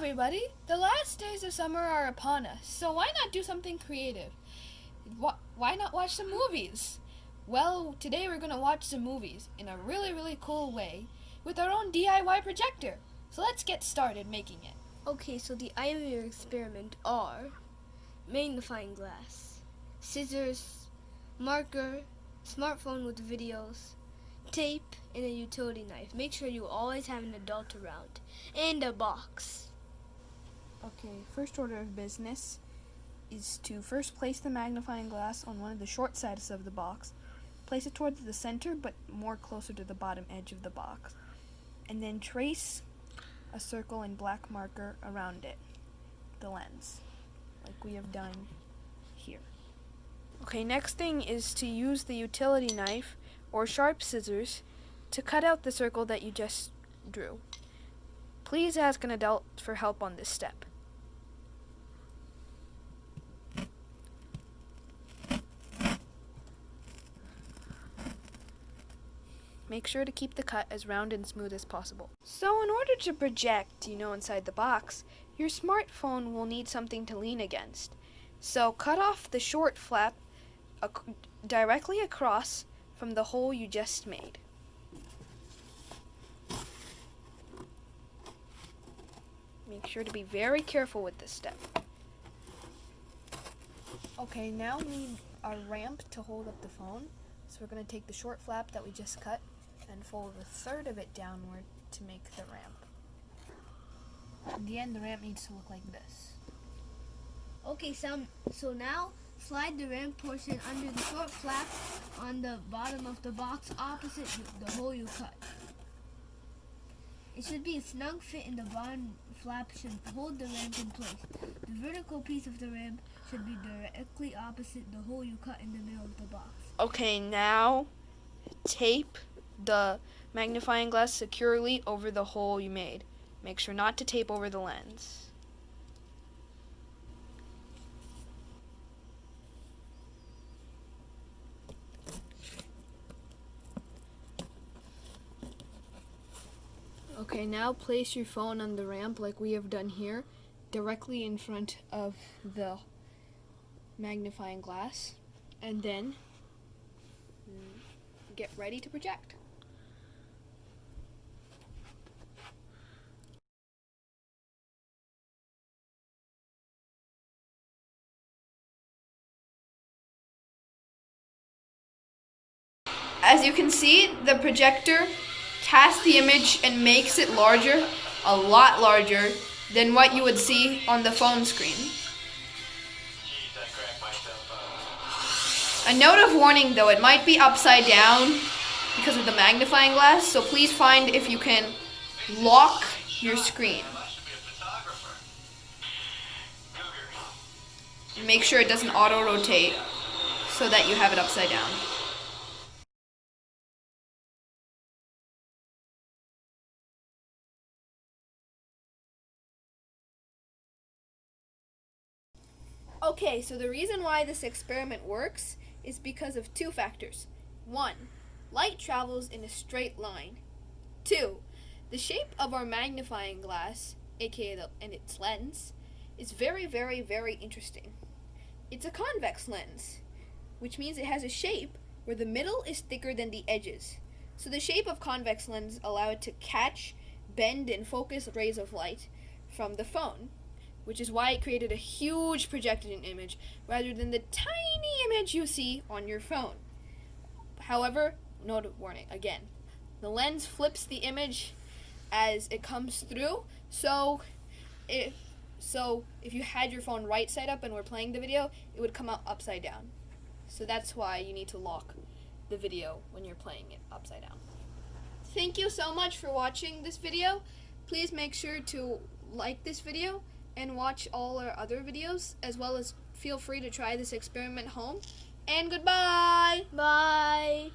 everybody! The last days of summer are upon us, so why not do something creative? Why not watch some movies? Well, today we're going to watch some movies in a really cool way with our own DIY projector. So let's get started making it. Okay, so the items of your experiment are magnifying glass, scissors, marker, smartphone with videos, tape, and a utility knife. Make sure you always have an adult around, and a box. Okay, first order of business is to first place the magnifying glass on one of the short sides of the box. Place it towards the center, but more closer to the bottom edge of the box. And then trace a circle in black marker around it, the lens, like we have done here. Okay, next thing is to use the utility knife or sharp scissors to cut out the circle that you just drew. Please ask an adult for help on this step. Make sure to keep the cut as round and smooth as possible. So in order to project, inside the box, your smartphone will need something to lean against. So cut off the short flap directly across from the hole you just made. Make sure to be very careful with this step. Okay, now we need a ramp to hold up the phone. So we're going to take the short flap that we just cut and fold a third of it downward to make the ramp. In the end, the ramp needs to look like this. Okay, so now slide the ramp portion under the short flap on the bottom of the box opposite the hole you cut. It should be a snug fit and the bottom flap should hold the ramp in place. The vertical piece of the ramp should be directly opposite the hole you cut in the middle of the box. Okay, now tape the magnifying glass securely over the hole you made. Make sure not to tape over the lens. Okay, now place your phone on the ramp like we have done here, directly in front of the magnifying glass, and then get ready to project. As you can see, the projector casts the image and makes it larger, a lot larger than what you would see on the phone screen. A note of warning though, it might be upside down because of the magnifying glass, so please find if you can lock your screen. And make sure it doesn't auto-rotate so that you have it upside down. Okay, so the reason why this experiment works is because of two factors. 1, light travels in a straight line. 2, the shape of our magnifying glass, aka its lens, is very interesting. It's a convex lens, which means it has a shape where the middle is thicker than the edges. So the shape of convex lenses allow it to catch, bend, and focus rays of light from the phone, which is why it created a huge projected image rather than the tiny image you see on your phone. However, note of warning, again, the lens flips the image as it comes through, so if you had your phone right side up and were playing the video, it would come out upside down. So that's why you need to lock the video when you're playing it upside down. Thank you so much for watching this video. Please make sure to like this video and watch all our other videos, as well as feel free to try this experiment home. And goodbye! Bye!